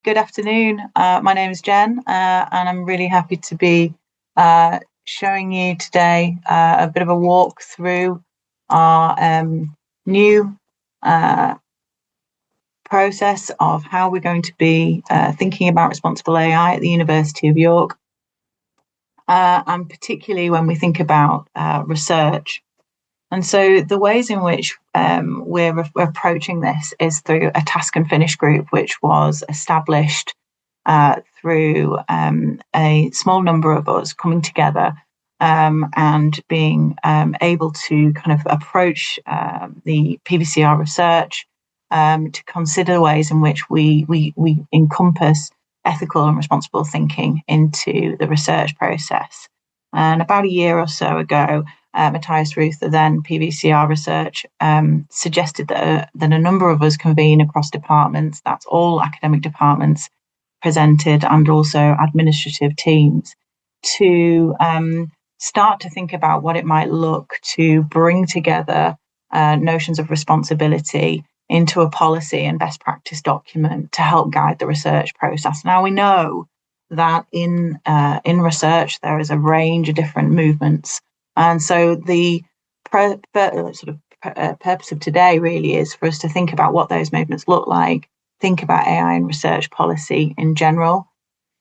Good afternoon. My name is Jen, and I'm really happy to be showing you today a bit of a walk through our new process of how we're going to be thinking about responsible AI at the University of York, and particularly when we think about research. And so the ways in which we're approaching this is through a task and finish group, which was established through a small number of us coming together and being able to kind of approach the PVCR research to consider ways in which we encompass ethical and responsible thinking into the research process. And about a year or so ago, Matthias Ruth, the then PVCR research, suggested that a number of us convene across departments, that's all academic departments presented, and also administrative teams, to start to think about what it might look to bring together notions of responsibility into a policy and best practice document to help guide the research process. Now, we know that in research there is a range of different movements, and so the purpose of today really is for us to think about what those movements look like, think about AI and research policy in general,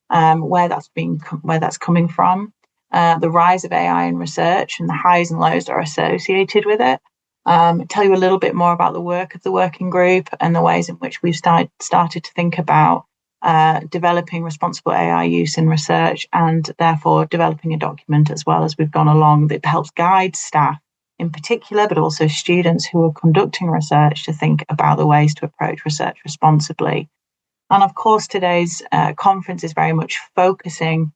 where that's coming from, the rise of AI in research and the highs and lows that are associated with it. Tell you a little bit more about the work of the working group and the ways in which we've started to think about developing responsible AI use in research, and therefore developing a document as well as we've gone along that helps guide staff in particular, but also students who are conducting research to think about the ways to approach research responsibly. And of course, today's conference is very much focusing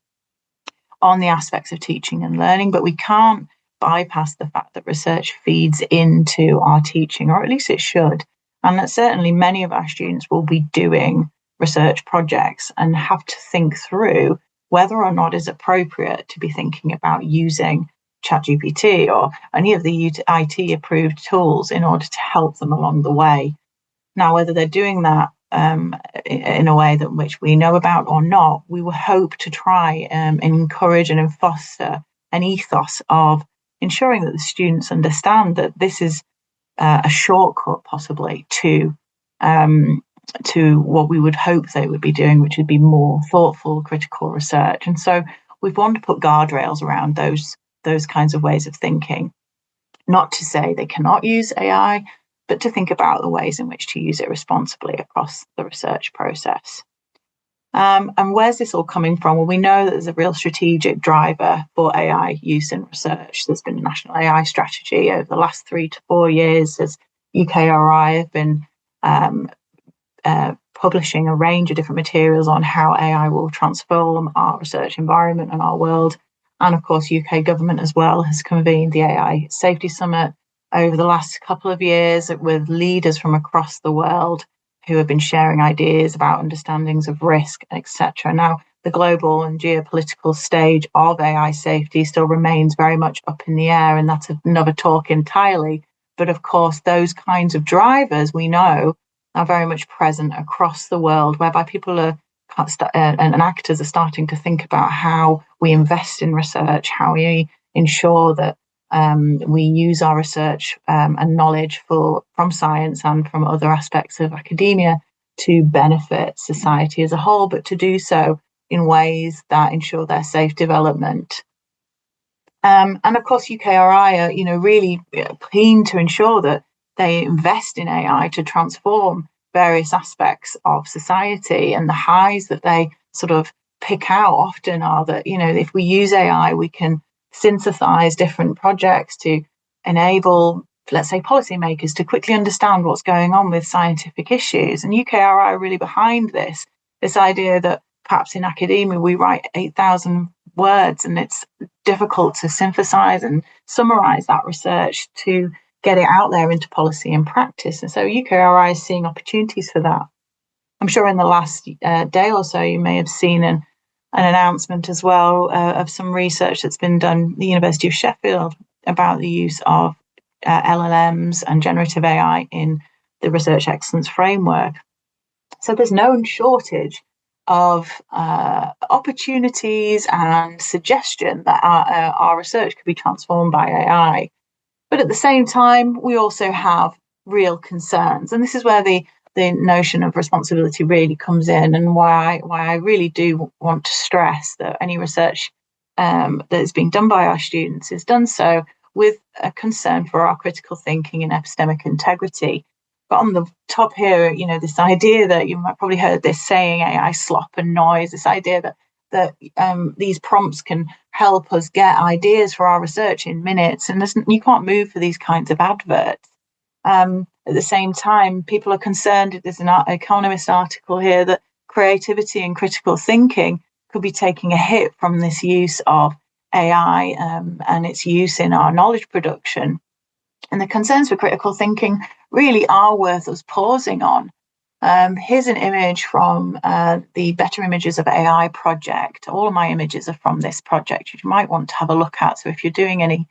on the aspects of teaching and learning, but we can't bypass the fact that research feeds into our teaching, or at least it should, and that certainly many of our students will be doing research projects and have to think through whether or not it's appropriate to be thinking about using ChatGPT or any of the IT approved tools in order to help them along the way. Now, whether they're doing that in a way that which we know about or not, we will hope to try and encourage and foster an ethos of ensuring that the students understand that this is a shortcut possibly to what we would hope they would be doing, which would be more thoughtful, critical research. And so we've wanted to put guardrails around those kinds of ways of thinking, not to say they cannot use AI, but to think about the ways in which to use it responsibly across the research process. And where's this all coming from? Well, we know that there's a real strategic driver for AI use in research. There's been a national AI strategy over the last 3 to 4 years, as UKRI have been publishing a range of different materials on how AI will transform our research environment and our world. And of course, UK government as well has convened the AI Safety Summit over the last couple of years with leaders from across the world who have been sharing ideas about understandings of risk, etc. Now, the global and geopolitical stage of AI safety still remains very much up in the air, and that's another talk entirely. But of course, those kinds of drivers we know are very much present across the world, whereby people are and actors are starting to think about how we invest in research, how we ensure that we use our research and knowledge from science and from other aspects of academia to benefit society as a whole, but to do so in ways that ensure their safe development. And of course, UKRI are, really keen to ensure that they invest in AI to transform various aspects of society. And the highs that they sort of pick out often are that, if we use AI, we can synthesize different projects to enable, let's say, policymakers to quickly understand what's going on with scientific issues. And UKRI are really behind this idea that perhaps in academia we write 8,000 words and it's difficult to synthesize and summarize that research to get it out there into policy and practice. And so UKRI is seeing opportunities for that. I'm sure in the last day or so you may have seen an announcement as well of some research that's been done at the University of Sheffield about the use of LLMs and generative AI in the research excellence framework. So there's no shortage of opportunities and suggestion that our research could be transformed by AI. But at the same time, we also have real concerns. And this is where the notion of responsibility really comes in, and why I really do want to stress that any research that is being done by our students is done so with a concern for our critical thinking and epistemic integrity. But on the top here, this idea that you might probably heard this saying, AI slop and noise, this idea that these prompts can help us get ideas for our research in minutes, and you can't move for these kinds of adverts. At the same time, people are concerned, there's an Economist article here, that creativity and critical thinking could be taking a hit from this use of AI and its use in our knowledge production. And the concerns for critical thinking really are worth us pausing on. Here's an image from the Better Images of AI project. All of my images are from this project, which you might want to have a look at. So if you're doing any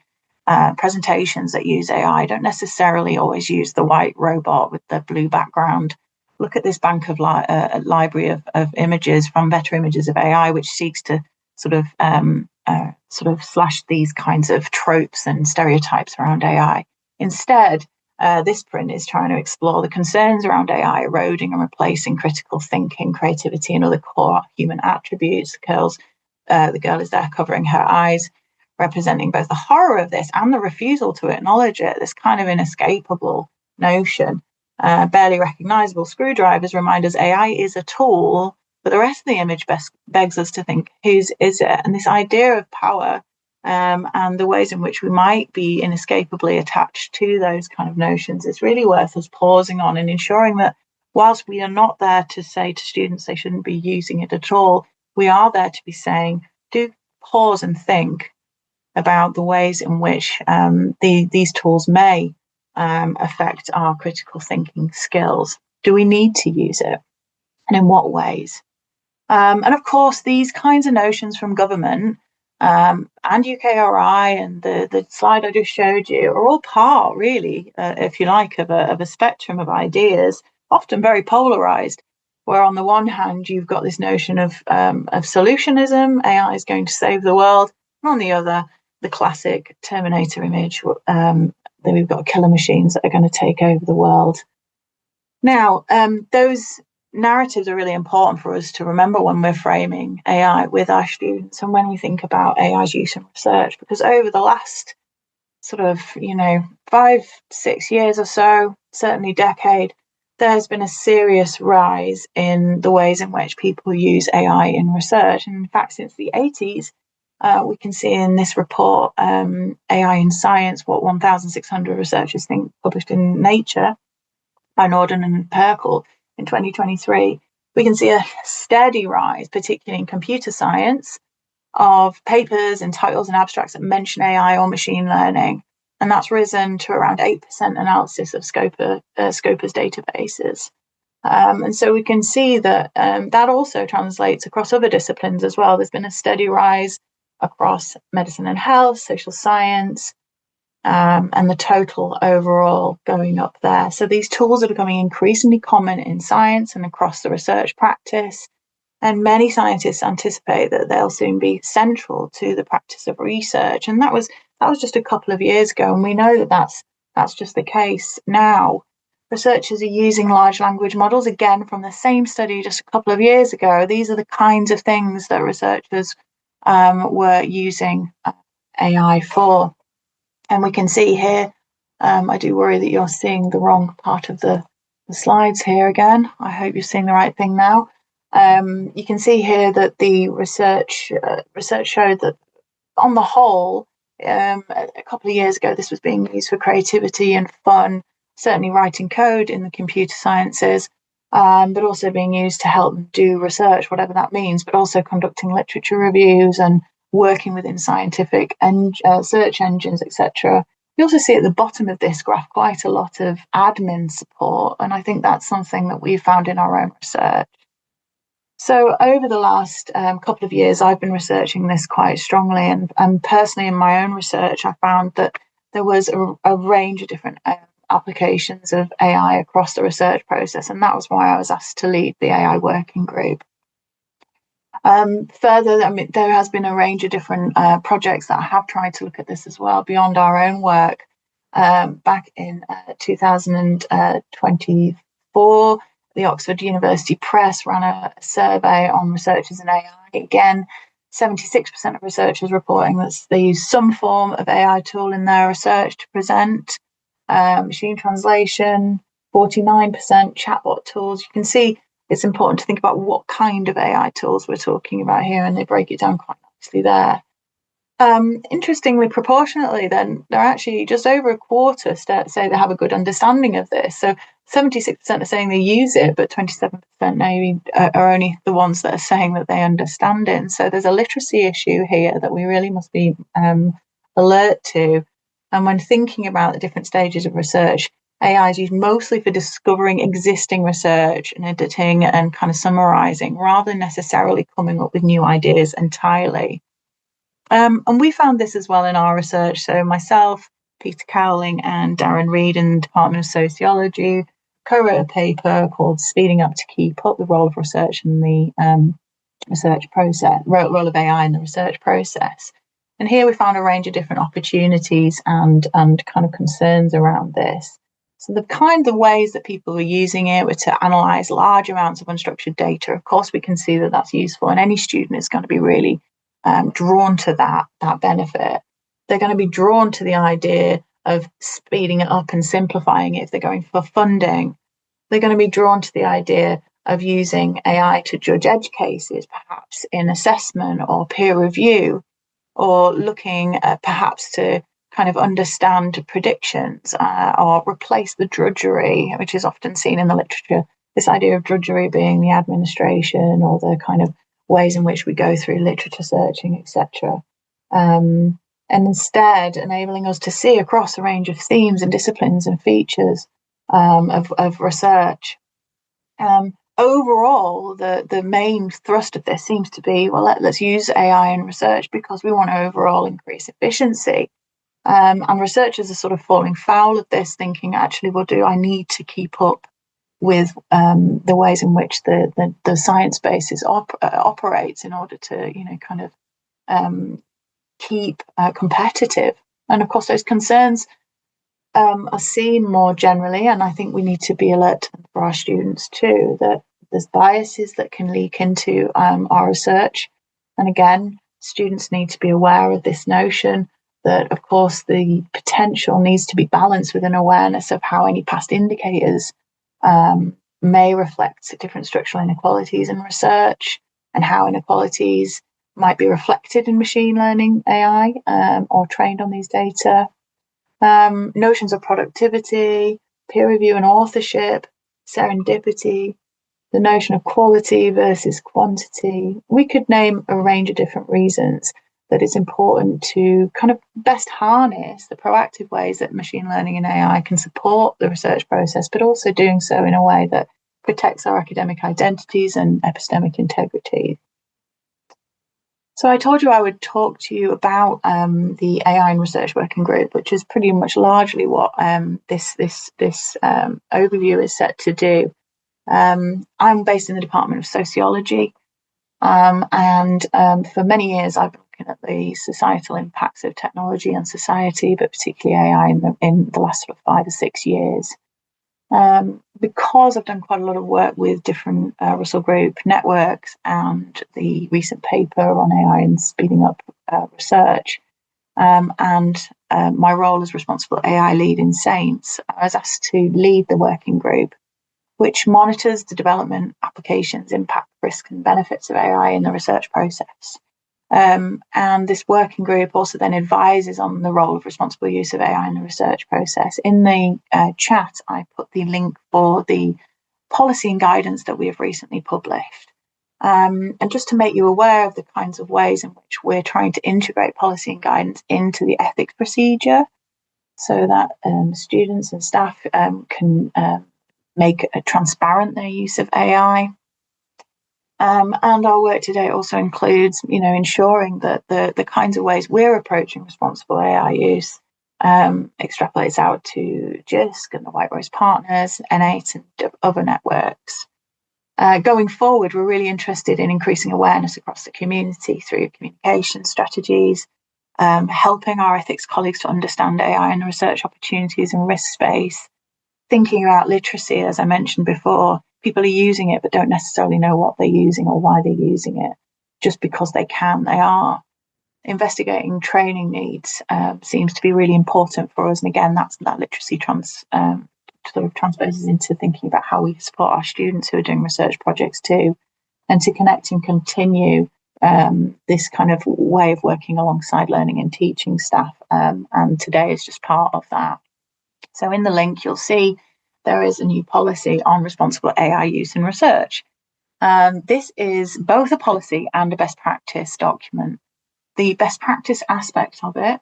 presentations that use AI, don't necessarily always use the white robot with the blue background. Look at this bank of library of images from Better Images of AI, which seeks to sort of slash these kinds of tropes and stereotypes around AI. Instead, this print is trying to explore the concerns around AI eroding and replacing critical thinking, creativity, and other core human attributes. The girl is there covering her eyes, representing both the horror of this and the refusal to acknowledge it, this kind of inescapable notion. Barely recognizable screwdrivers remind us AI is a tool, but the rest of the image begs us to think, whose is it? And this idea of power and the ways in which we might be inescapably attached to those kind of notions is really worth us pausing on and ensuring that whilst we are not there to say to students they shouldn't be using it at all, we are there to be saying, do pause and think about the ways in which these tools may affect our critical thinking skills. Do we need to use it? And in what ways? And of course, these kinds of notions from government and UKRI and the slide I just showed you are all part, really, if you like, of a spectrum of ideas, often very polarized, where on the one hand, you've got this notion of solutionism, AI is going to save the world, and on the other, the classic Terminator image, that we've got killer machines that are going to take over the world. Now, those narratives are really important for us to remember when we're framing AI with our students and when we think about AI's use in research, because over the last sort of, 5-6 years or so, certainly decade, there has been a serious rise in the ways in which people use AI in research. And in fact, since the 80s, we can see in this report, AI in Science, what 1,600 researchers think, published in Nature by Norden and Perkel in 2023, we can see a steady rise, particularly in computer science, of papers and titles and abstracts that mention AI or machine learning. And that's risen to around 8% analysis of Scopus databases. And so we can see that that also translates across other disciplines as well. There's been a steady rise across medicine and health, social science, and the total overall going up there. So these tools are becoming increasingly common in science and across the research practice. And many scientists anticipate that they'll soon be central to the practice of research. And that was just a couple of years ago, and we know that that's just the case now. Researchers are using large language models, again, from the same study just a couple of years ago. These are the kinds of things that researchers were using AI for. And we can see here, I do worry that you're seeing the wrong part of the slides here again. I hope you're seeing the right thing now. You can see here that the research showed that on the whole, a couple of years ago, this was being used for creativity and fun, certainly writing code in the computer sciences, but also being used to help them do research, whatever that means, but also conducting literature reviews and working within scientific and search engines, etc. You also see at the bottom of this graph quite a lot of admin support, and I think that's something that we've found in our own research. So over the last couple of years, I've been researching this quite strongly, and personally in my own research, I found that there was a range of different applications of AI across the research process, and that was why I was asked to lead the AI working group. Further, I mean, there has been a range of different projects that have tried to look at this as well beyond our own work. Back in 2024, the Oxford University Press ran a survey on researchers in AI. Again, 76% of researchers reporting that they use some form of AI tool in their research to present. Machine translation, 49%, chatbot tools. You can see it's important to think about what kind of AI tools we're talking about here, and they break it down quite nicely there. Interestingly, proportionately, then they're actually just over a quarter say they have a good understanding of this. So 76% are saying they use it, but 27% maybe are only the ones that are saying that they understand it. And so there's a literacy issue here that we really must be alert to. And when thinking about the different stages of research, AI is used mostly for discovering existing research and editing and kind of summarizing, rather than necessarily coming up with new ideas entirely. And we found this as well in our research. So myself, Peter Cowling, and Darren Reed in the Department of Sociology co-wrote a paper called "Speeding Up to Keep Up: The Role of Research in the Research Process, Role of AI in the Research Process." And here we found a range of different opportunities and kind of concerns around this. So the kinds of ways that people were using it were to analyze large amounts of unstructured data. Of course, we can see that that's useful, and any student is going to be really drawn to that benefit. They're going to be drawn to the idea of speeding it up and simplifying it if they're going for funding. They're going to be drawn to the idea of using AI to judge edge cases, perhaps in assessment or peer review, or looking at perhaps to kind of understand predictions or replace the drudgery, which is often seen in the literature. This idea of drudgery being the administration or the kind of ways in which we go through literature searching, etc. And instead enabling us to see across a range of themes and disciplines and features of research. Overall, the main thrust of this seems to be, well, let's use AI in research because we want to overall increase efficiency. And researchers are sort of falling foul of this, thinking, actually, well, do I need to keep up with the ways in which the science base operates in order to, kind of keep competitive? And of course, those concerns are seen more generally, and I think we need to be alert to them for our students too, that there's biases that can leak into our research. And again, students need to be aware of this notion that, of course, the potential needs to be balanced with an awareness of how any past indicators may reflect different structural inequalities in research, and how inequalities might be reflected in machine learning AI or trained on these data. Notions of productivity, peer review and authorship, serendipity, the notion of quality versus quantity. We could name a range of different reasons that it's important to kind of best harness the proactive ways that machine learning and AI can support the research process, but also doing so in a way that protects our academic identities and epistemic integrity. So I told you I would talk to you about the AI and Research Working Group, which is pretty much largely what this overview is set to do. I'm based in the Department of Sociology, and for many years I've been looking at the societal impacts of technology on society, but particularly AI in the last sort of 5 or 6 years. Because I've done quite a lot of work with different Russell Group networks and the recent paper on AI and speeding up research, and my role as responsible AI lead in Saints, I was asked to lead the working group, which monitors the development, applications, impact, risk and benefits of AI in the research process. And this working group also then advises on the role of responsible use of AI in the research process. In the chat, I put the link for the policy and guidance that we have recently published. And just to make you aware of the kinds of ways in which we're trying to integrate policy and guidance into the ethics procedure, so that students and staff can make transparent their use of AI. And our work today also includes, ensuring that the kinds of ways we're approaching responsible AI use extrapolates out to JISC and the White Rose Partners, N8 and other networks. Going forward, we're really interested in increasing awareness across the community through communication strategies, helping our ethics colleagues to understand AI and research opportunities and risk space, thinking about literacy, as I mentioned before. People are using it but don't necessarily know what they're using or why they're using it. Just because they are. Investigating training needs seems to be really important for us. And again, that literacy sort of transposes into thinking about how we support our students who are doing research projects too, and to connect and continue this kind of way of working alongside learning and teaching staff. And today is just part of that. So in the link, you'll see there is a new policy on responsible AI use in research. This is both a policy and a best practice document. The best practice aspect of it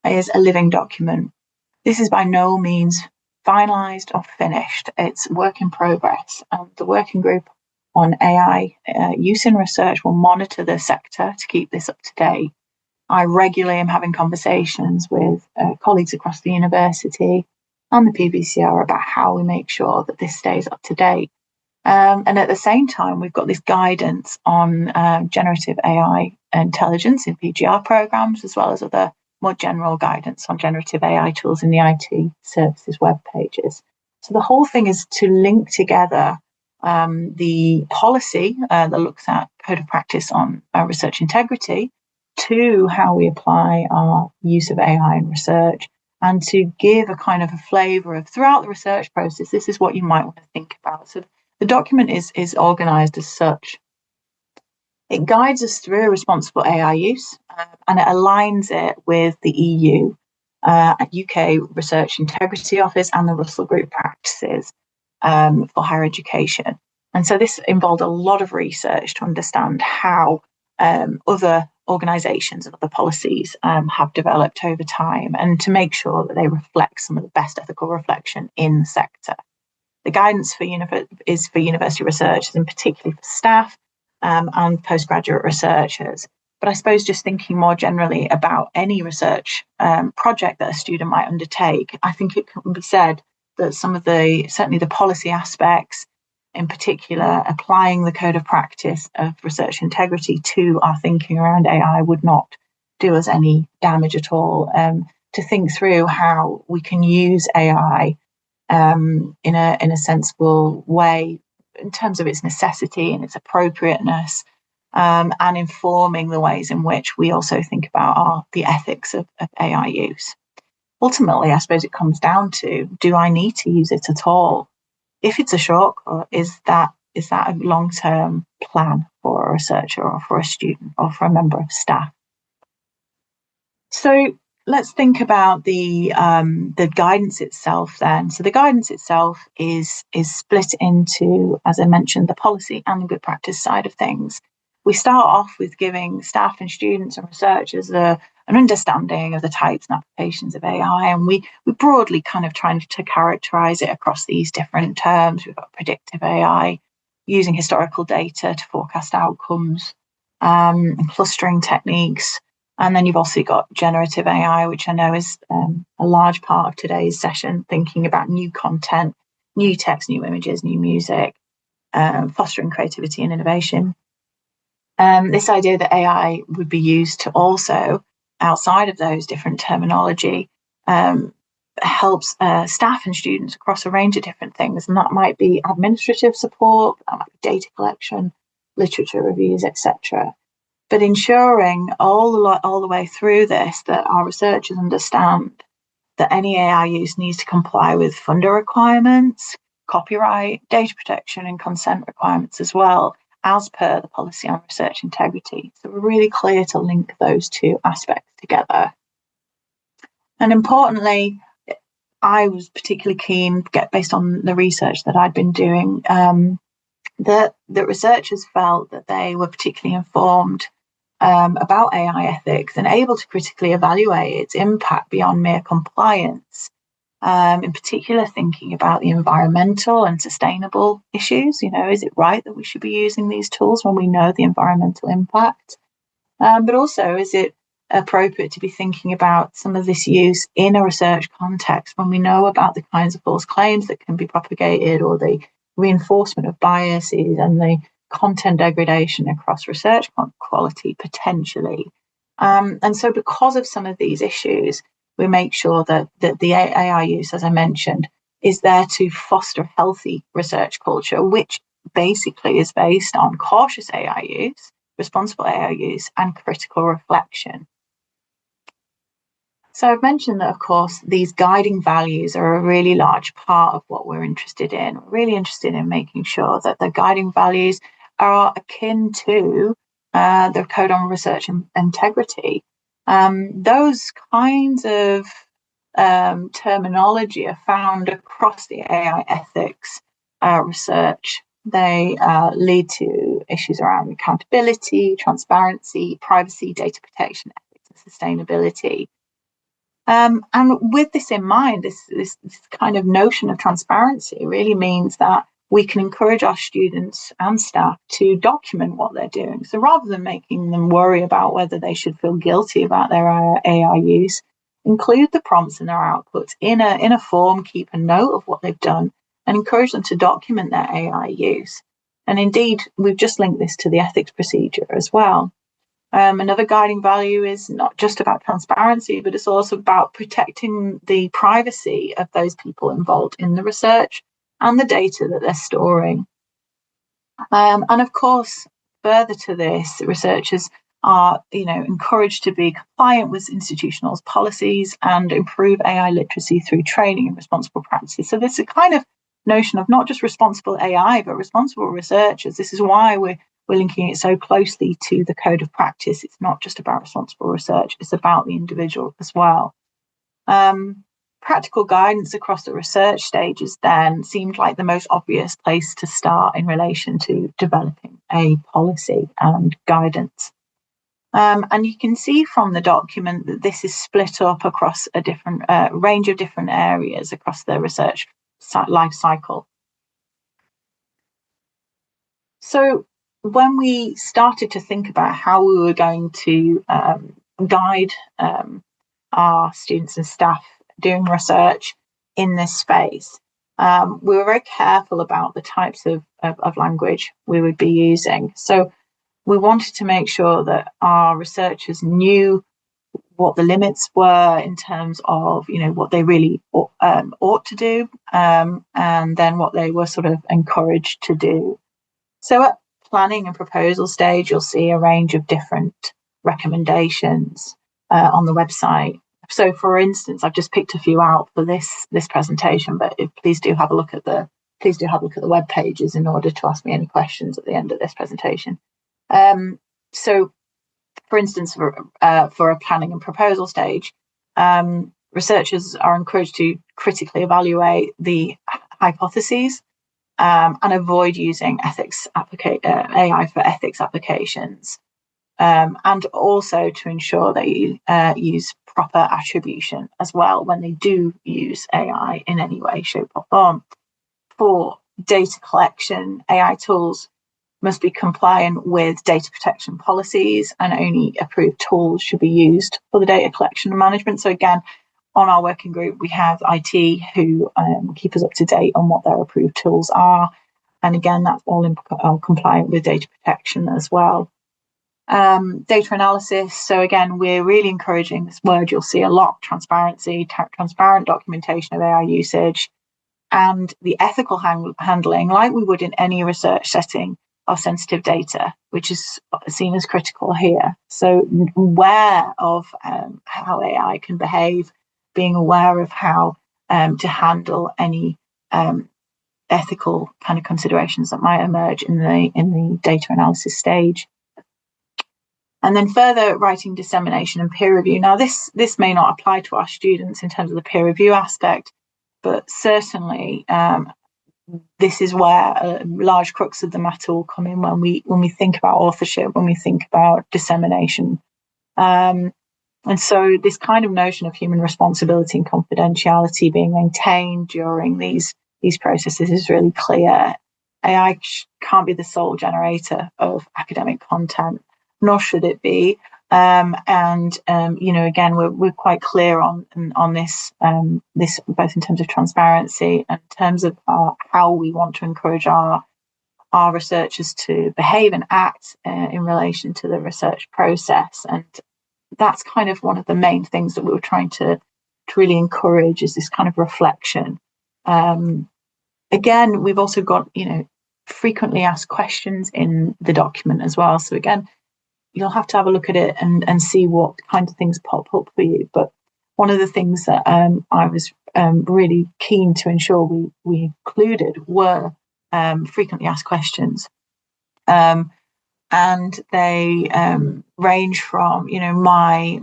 is a living document. This is by no means finalised or finished. It's work in progress. The working group on AI use in research will monitor the sector to keep this up to date. I regularly am having conversations with colleagues across the university and the PBCR about how we make sure that this stays up to date. And at the same time, we've got this guidance on generative AI intelligence in PGR programs, as well as other more general guidance on generative AI tools in the IT services web pages. So the whole thing is to link together the policy that looks at code of practice on research integrity to how we apply our use of AI in research, and to give a kind of a flavour of throughout the research process, this is what you might want to think about. So the document is organised as such. It guides us through responsible AI use, and it aligns it with the EU, UK Research Integrity Office and the Russell Group practices for higher education. And so this involved a lot of research to understand how other organisations and other policies have developed over time, and to make sure that they reflect some of the best ethical reflection in the sector. The guidance is for university researchers, and particularly for staff and postgraduate researchers. But I suppose just thinking more generally about any research project that a student might undertake, I think it can be said that some of certainly the policy aspects, in particular, applying the code of practice of research integrity to our thinking around AI would not do us any damage at all. To think through how we can use AI in a sensible way in terms of its necessity and its appropriateness, and informing the ways in which we also think about the ethics of AI use. Ultimately, I suppose it comes down to, do I need to use it at all? If it's a shortcut, is that a long-term plan for a researcher or for a student or for a member of staff? So let's think about the guidance itself then. So the guidance itself is split into, as I mentioned, the policy and the good practice side of things. We start off with giving staff and students and researchers an understanding of the types and applications of AI, and we broadly kind of trying to characterize it across these different terms. We've got predictive AI, using historical data to forecast outcomes, and clustering techniques. And then you've also got generative AI, which I know is a large part of today's session, thinking about new content, new text, new images, new music, fostering creativity and innovation. This idea that AI would be used to also, outside of those different terminology, helps staff and students across a range of different things. And that might be administrative support, that might be data collection, literature reviews, etc. But ensuring all the way through this that our researchers understand that any AI use needs to comply with funder requirements, copyright, data protection, and consent requirements as well, as per the policy on research integrity. So we're really clear to link those two aspects together. And importantly, I was particularly keen, based on the research that I'd been doing, that the researchers felt that they were particularly informed about AI ethics and able to critically evaluate its impact beyond mere compliance. In particular, thinking about the environmental and sustainable issues. Is it right that we should be using these tools when we know the environmental impact? But also, is it appropriate to be thinking about some of this use in a research context when we know about the kinds of false claims that can be propagated, or the reinforcement of biases and the content degradation across research quality potentially. And so because of some of these issues, we make sure that the AI use, as I mentioned, is there to foster healthy research culture, which basically is based on cautious AI use, responsible AI use, and critical reflection. So I've mentioned that, of course, these guiding values are a really large part of what we're interested in. We're really interested in making sure that the guiding values are akin to the Code on Research and Integrity. Those kinds of terminology are found across the AI ethics research. They lead to issues around accountability, transparency, privacy, data protection, ethics, and sustainability. And with this in mind, this kind of notion of transparency really means that we can encourage our students and staff to document what they're doing. So rather than making them worry about whether they should feel guilty about their AI use, include the prompts in their outputs in a form, keep a note of what they've done, and encourage them to document their AI use. And indeed, we've just linked this to the ethics procedure as well. Another guiding value is not just about transparency, but it's also about protecting the privacy of those people involved in the research and the data that they're storing. And of course, further to this, researchers are encouraged to be compliant with institutional policies and improve AI literacy through training and responsible practices. So there's a kind of notion of not just responsible AI, but responsible researchers. This is why we're linking it so closely to the code of practice. It's not just about responsible research, it's about the individual as well. Practical guidance across the research stages then seemed like the most obvious place to start in relation to developing a policy and guidance. And you can see from the document that this is split up across a different range of different areas across the research life cycle. So when we started to think about how we were going to guide our students and staff doing research in this space, we were very careful about the types of language we would be using. So we wanted to make sure that our researchers knew what the limits were in terms of, what they really ought to do, and then what they were sort of encouraged to do. So at planning and proposal stage, you'll see a range of different recommendations on the website. So, for instance, I've just picked a few out for this presentation, but please do have a look at the web pages in order to ask me any questions at the end of this presentation. So, for instance, for a planning and proposal stage, researchers are encouraged to critically evaluate the hypotheses and avoid using AI for ethics applications, and also to ensure they use proper attribution as well when they do use AI in any way, shape, or form. For data collection, AI tools must be compliant with data protection policies, and only approved tools should be used for the data collection and management. So again, on our working group, we have IT who keep us up to date on what their approved tools are. And again, that's all compliant with data protection as well. Data analysis. So again, we're really encouraging this word. You'll see a lot: transparency, transparent documentation of AI usage, and the ethical handling, like we would in any research setting, of sensitive data, which is seen as critical here. So aware of how AI can behave, being aware of how to handle any ethical kind of considerations that might emerge in the data analysis stage. And then further, writing, dissemination, and peer review. Now, this may not apply to our students in terms of the peer review aspect, but certainly this is where a large crux of the matter will come in when we think about authorship, when we think about dissemination. And so this kind of notion of human responsibility and confidentiality being maintained during these processes is really clear. AI can't be the sole generator of academic content, nor should it be. Again, we're quite clear on this, this both in terms of transparency and in terms of how we want to encourage our researchers to behave and act in relation to the research process. And that's kind of one of the main things that we were trying to really encourage, is this kind of reflection. Again, we've also got, frequently asked questions in the document as well. So again, you'll have to have a look at it and see what kind of things pop up for you. But one of the things that I was really keen to ensure we included were frequently asked questions. And they range from, my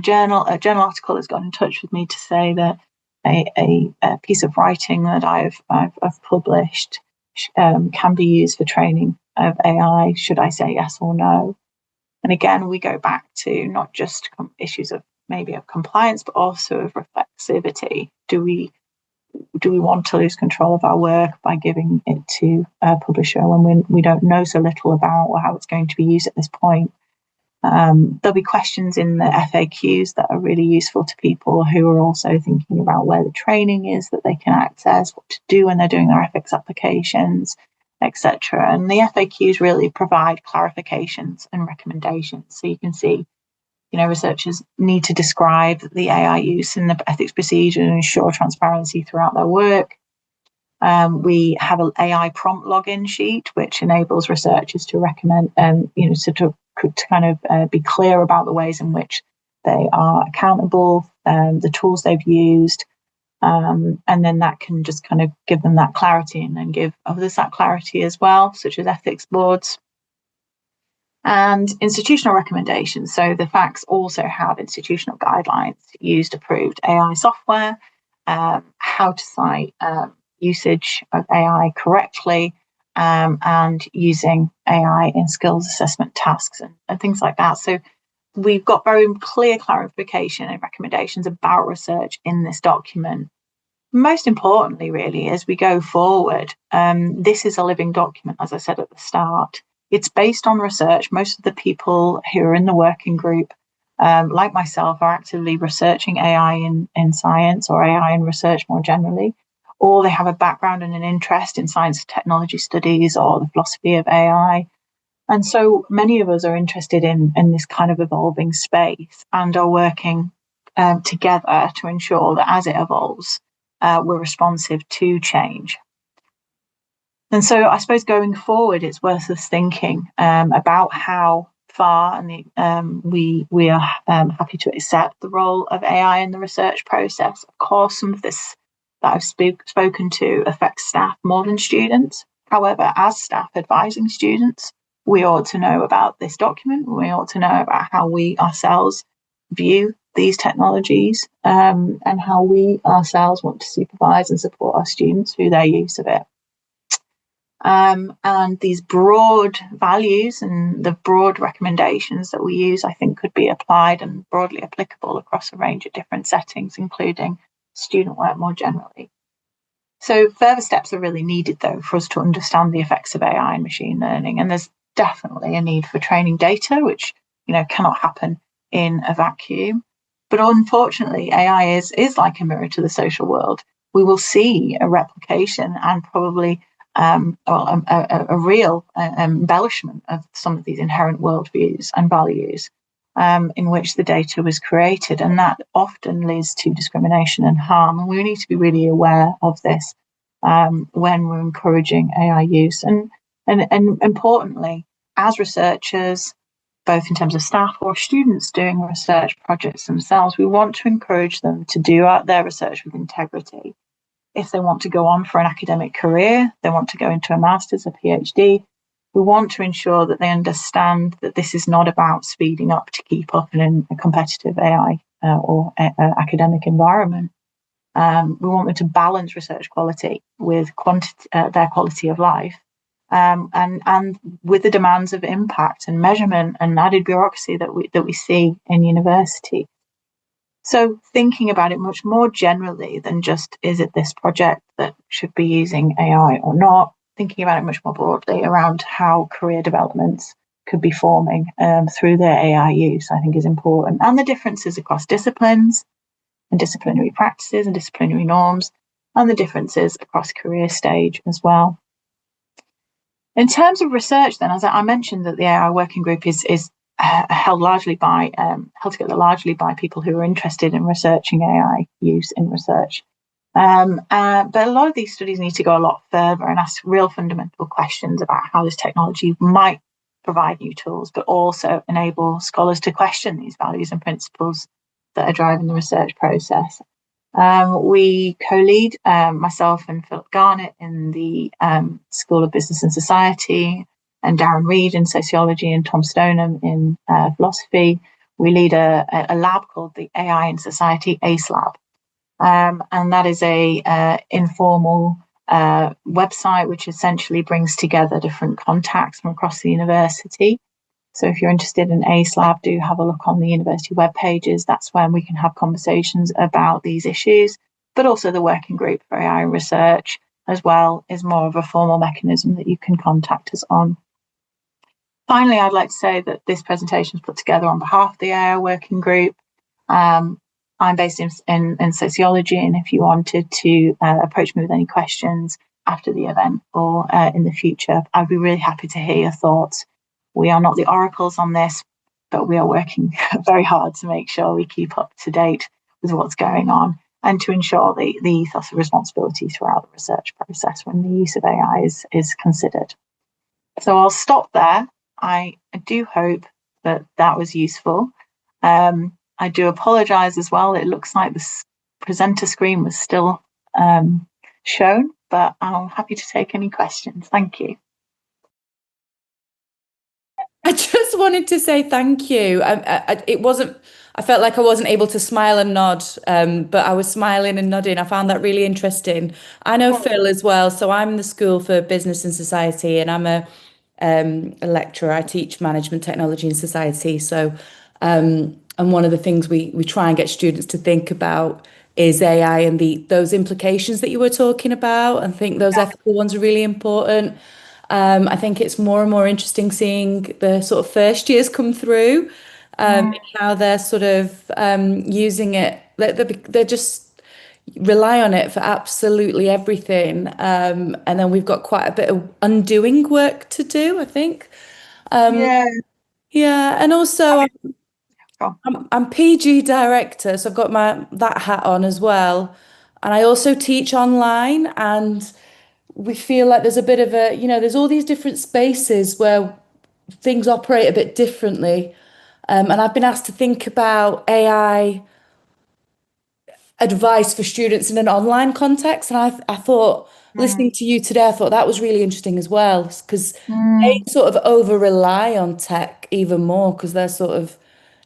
journal article has got in touch with me to say that a piece of writing that I've published can be used for training of AI. Should I say yes or no? And again, we go back to not just issues of maybe of compliance, but also of reflexivity. Do we want to lose control of our work by giving it to a publisher when we don't know so little about or how it's going to be used at this point? There'll be questions in the FAQs that are really useful to people who are also thinking about where the training is that they can access, what to do when they're doing their ethics applications, etc. And the FAQs really provide clarifications and recommendations. So you can see, researchers need to describe the AI use in the ethics procedure and ensure transparency throughout their work. We have an AI prompt login sheet, which enables researchers to recommend, to kind of be clear about the ways in which they are accountable, the tools they've used, and then that can just kind of give them that clarity, and then give others that clarity as well, such as ethics boards. And institutional recommendations. So the FACS also have institutional guidelines, used approved AI software, how to cite usage of AI correctly, and using AI in skills assessment tasks and things like that. So we've got very clear clarification and recommendations about research in this document. Most importantly, really, as we go forward, this is a living document, as I said at the start. It's based on research. Most of the people who are in the working group, like myself, are actively researching AI in science, or AI in research more generally, or they have a background and an interest in science and technology studies or the philosophy of AI. And so many of us are interested in this kind of evolving space and are working together to ensure that as it evolves, we're responsive to change. And so I suppose going forward, it's worth us thinking about how far we are happy to accept the role of AI in the research process. Of course, some of this that I've spoken to affects staff more than students. However, as staff advising students, we ought to know about this document. We ought to know about how we ourselves view these technologies, and how we ourselves want to supervise and support our students through their use of it. And these broad values and the broad recommendations that we use, I think, could be applied and broadly applicable across a range of different settings, including student work more generally. So further steps are really needed, though, for us to understand the effects of AI and machine learning. And there's definitely a need for training data, which cannot happen in a vacuum. But unfortunately, AI is like a mirror to the social world. We will see a replication and probably a real embellishment of some of these inherent worldviews and values in which the data was created, and that often leads to discrimination and harm. And we need to be really aware of this when we're encouraging AI use. And importantly, as researchers, both in terms of staff or students doing research projects themselves, we want to encourage them to do their research with integrity. If they want to go on for an academic career, they want to go into a master's, a PhD, we want to ensure that they understand that this is not about speeding up to keep up in a competitive AI or academic environment. We want them to balance research quality with their quality of life, and with the demands of impact and measurement and added bureaucracy that we see in university. So thinking about it much more generally than just, is it this project that should be using AI or not? Thinking about it much more broadly around how career developments could be forming through their AI use, I think is important. And the differences across disciplines and disciplinary practices and disciplinary norms, and the differences across career stage as well. In terms of research, then, as I mentioned, that the AI working group is held together largely by people who are interested in researching AI use in research. But a lot of these studies need to go a lot further and ask real fundamental questions about how this technology might provide new tools, but also enable scholars to question these values and principles that are driving the research process. We co-lead, myself and Philip Garnett in the School of Business and Society, and Darren Reed in sociology, and Tom Stoneham in philosophy. We lead a lab called the AI in Society ACE Lab. And that is a informal website which essentially brings together different contacts from across the university. So if you're interested in ACE Lab, do have a look on the university web pages. That's when we can have conversations about these issues, but also the working group for AI research as well is more of a formal mechanism that you can contact us on. Finally, I'd like to say that this presentation is put together on behalf of the AI working group. I'm based in sociology, and if you wanted to approach me with any questions after the event or in the future, I'd be really happy to hear your thoughts. We are not the oracles on this, but we are working very hard to make sure we keep up to date with what's going on and to ensure the ethos of responsibility throughout the research process when the use of AI is considered. So I'll stop there. I do hope that was useful. I do apologise as well. It looks like the presenter screen was still shown, but I'm happy to take any questions. Thank you. I just wanted to say thank you. I felt like I wasn't able to smile and nod, but I was smiling and nodding. I found that really interesting. I know Phil as well, so I'm in the School for Business and Society, and I'm a lecturer. I teach management technology and society. So, and one of the things we try and get students to think about is AI and those implications that you were talking about. I think those ethical ones are really important. I think it's more and more interesting seeing the sort of first years come through, how they're sort of using it. They're just rely on it for absolutely everything. And then we've got quite a bit of undoing work to do, I think. Yeah, and also I'm PG director, so I've got that hat on as well. And I also teach online, and we feel like there's a bit of there's all these different spaces where things operate a bit differently. And I've been asked to think about AI advice for students in an online context. And I thought, listening to you today, I thought that was really interesting as well, because they sort of over rely on tech even more, because they're sort of,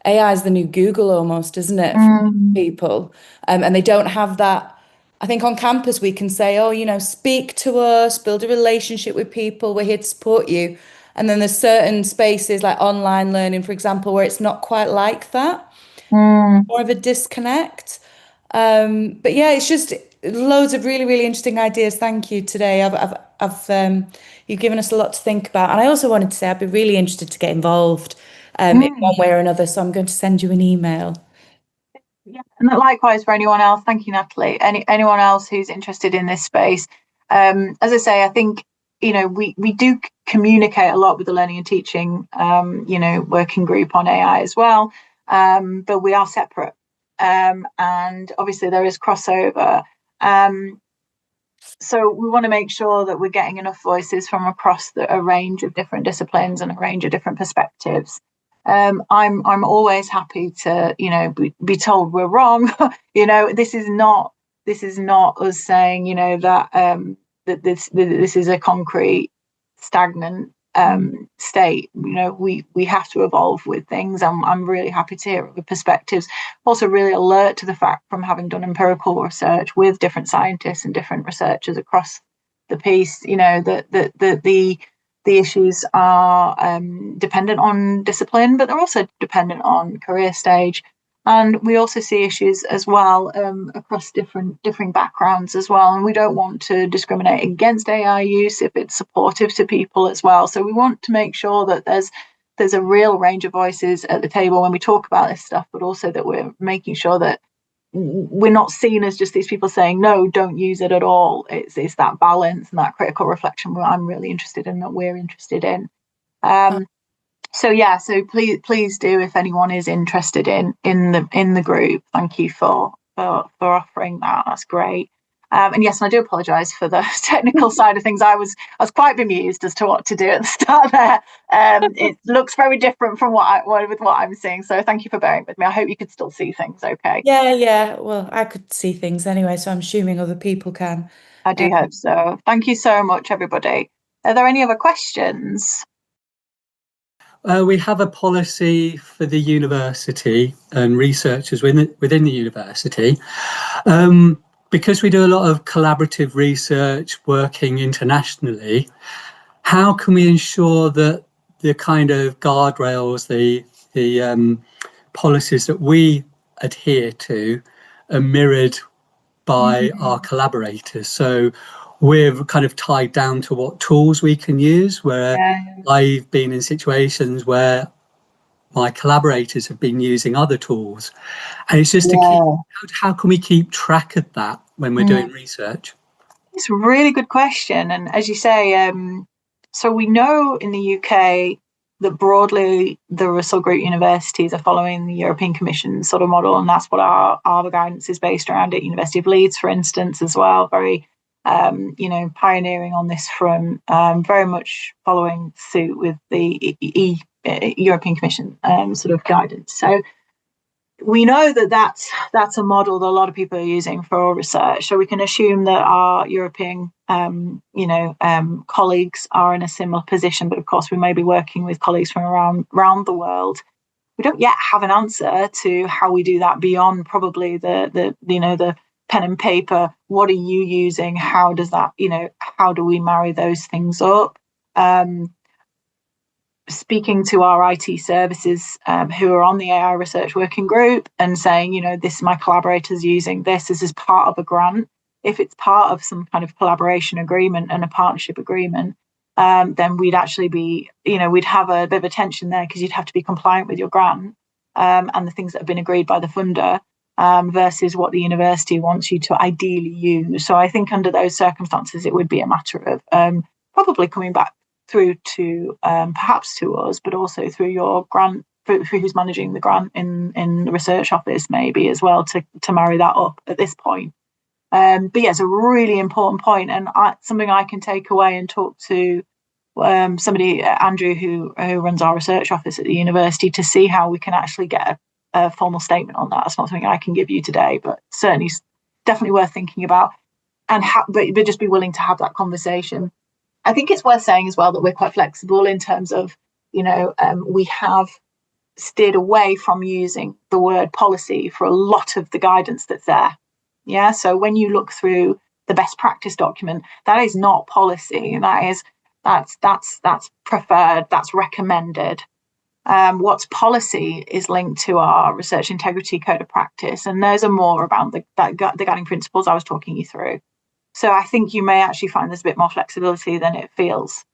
AI is the new Google almost, isn't it, for people? And they don't have that. I think on campus we can say, oh, speak to us, build a relationship with people, we're here to support you. And then there's certain spaces like online learning, for example, where it's not quite like that, more of a disconnect. But yeah, it's just loads of really, really interesting ideas. Thank you today. You've given us a lot to think about. And I also wanted to say I'd be really interested to get involved in one way or another. So I'm going to send you an email. Yeah, and likewise for anyone else. Thank you, Natalie. Anyone else who's interested in this space. As I say, I think we do communicate a lot with the learning and teaching working group on AI as well, but we are separate, and obviously there is crossover. So we want to make sure that we're getting enough voices from across a range of different disciplines and a range of different perspectives. I'm always happy to be told we're wrong. This is not us saying that this is a concrete stagnant state. We have to evolve with things. I'm really happy to hear other perspectives. Also really alert to the fact, from having done empirical research with different scientists and different researchers across the piece, that the issues are dependent on discipline, but they're also dependent on career stage. And we also see issues as well across different backgrounds as well. And we don't want to discriminate against AI use if it's supportive to people as well. So we want to make sure that there's there's a real range of voices at the table when we talk about this stuff, but also that we're making sure that we're not seen as just these people saying no, don't use it at all. It's that balance and that critical reflection I'm really interested in, that we're interested in. So please do, if anyone is interested in the group. Thank you for offering that. That's great. And yes, and I do apologise for the technical side of things. I was quite bemused as to what to do at the start there. It looks very different from what I'm seeing. So thank you for bearing with me. I hope you could still see things okay. Yeah. Well, I could see things anyway, so I'm assuming other people can. I do hope so. Thank you so much, everybody. Are there any other questions? We have a policy for the university and researchers within the university. Because we do a lot of collaborative research working internationally, how can we ensure that the kind of guardrails, the policies that we adhere to are mirrored by our collaborators? So we're kind of tied down to what tools we can use, where I've been in situations where my collaborators have been using other tools. And it's just how can we keep track of that when we're doing research? It's a really good question. And as you say, so we know in the UK that broadly the Russell Group universities are following the European Commission sort of model, and that's what our guidance is based around at University of Leeds, for instance, as well. Very, pioneering on this front, very much following suit with the European Commission sort of guidance. So we know that that's a model that a lot of people are using for research. So we can assume that our European, colleagues are in a similar position. But of course, we may be working with colleagues from around the world. We don't yet have an answer to how we do that beyond probably the pen and paper. What are you using? How does that, how do we marry those things up? Speaking to our IT services who are on the AI research working group and saying, this, my collaborators using this as part of a grant. If it's part of some kind of collaboration agreement and a partnership agreement, then we'd actually be, we'd have a bit of a tension there, because you'd have to be compliant with your grant and the things that have been agreed by the funder versus what the university wants you to ideally use. So I think under those circumstances, it would be a matter of probably coming back through to perhaps to us, but also through your grant, through who's managing the grant in the research office, maybe as well, to marry that up at this point. But yeah, it's a really important point, and something I can take away and talk to somebody, Andrew, who runs our research office at the university, to see how we can actually get a formal statement on that. It's not something I can give you today, but certainly definitely worth thinking about, and but just be willing to have that conversation. I think it's worth saying as well that we're quite flexible in terms of, we have steered away from using the word policy for a lot of the guidance that's there. Yeah. So when you look through the best practice document, that is not policy. That's preferred. That's recommended. What's policy is linked to our research integrity code of practice, and those are more around the guiding principles I was talking you through. So I think you may actually find there's a bit more flexibility than it feels.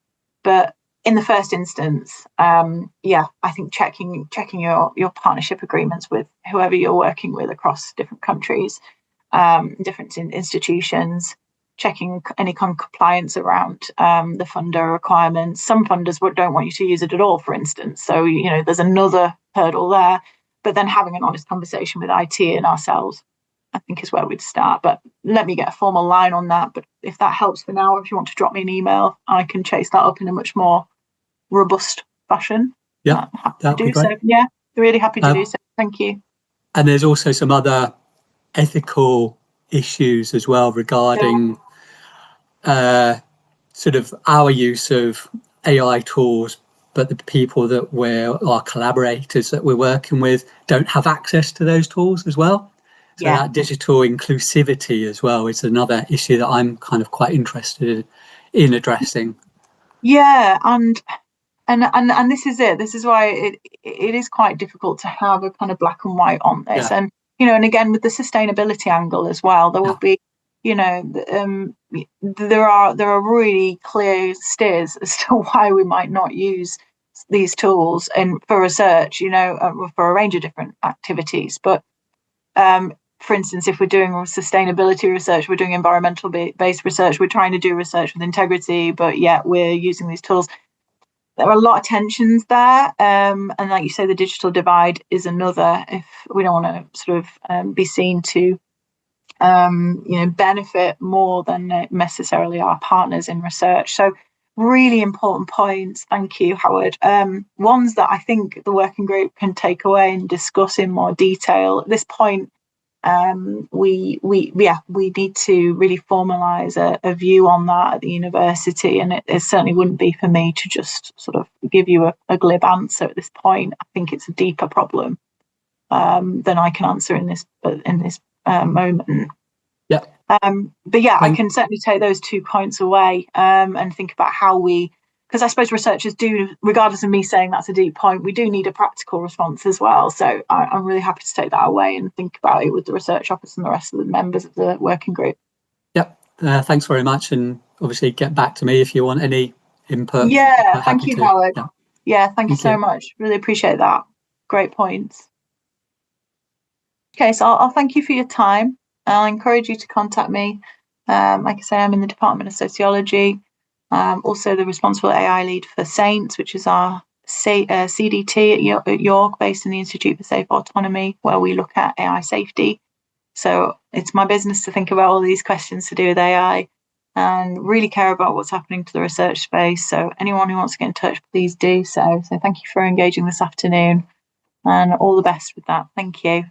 But in the first instance, I think checking your partnership agreements with whoever you're working with across different countries, different institutions, checking any compliance around the funder requirements. Some funders don't want you to use it at all, for instance. So, there's another hurdle there. But then having an honest conversation with IT and ourselves, I think, is where we'd start. But let me get a formal line on that. But if that helps for now, or if you want to drop me an email, I can chase that up in a much more robust fashion. Yeah, that'd be great. So. Yeah, really happy to do so. Thank you. And there's also some other ethical issues as well regarding sort of our use of AI tools, but the people that our collaborators that we're working with don't have access to those tools as well. So that digital inclusivity as well is another issue that I'm kind of quite interested in addressing. Yeah, and this is it. This is why it is quite difficult to have a kind of black and white on this. Yeah. And and again, with the sustainability angle as well, there will be, there are really clear steers as to why we might not use these tools and for research, for a range of different activities. But for instance, if we're doing sustainability research, we're doing environmental based research, we're trying to do research with integrity, but yet we're using these tools. There are a lot of tensions there, and like you say, the digital divide is another. If we don't want to sort of be seen to benefit more than necessarily our partners in research. So really important points. Thank you, Howard. Ones that I think the working group can take away and discuss in more detail. At this point, we need to really formalise a view on that at the university, and it certainly wouldn't be for me to just sort of give you a glib answer at this point. I think it's a deeper problem than I can answer in this moment. Yeah. But yeah, I can certainly take those 2 points away and think about how because I suppose researchers do, regardless of me saying that's a deep point, we do need a practical response as well. So I'm really happy to take that away and think about it with the research office and the rest of the members of the working group. Yep. Thanks very much. And obviously get back to me if you want any input. Yeah, thank you, Howard. Yeah, thank you so much. Really appreciate that. Great points. Okay, so I'll thank you for your time. I'll encourage you to contact me. Like I say, I'm in the Department of Sociology. Also the responsible AI lead for SAINTS, which is our CDT at York, based in the Institute for Safe Autonomy, where we look at AI safety. So it's my business to think about all these questions to do with AI and really care about what's happening to the research space. So anyone who wants to get in touch, please do so. So thank you for engaging this afternoon and all the best with that. Thank you.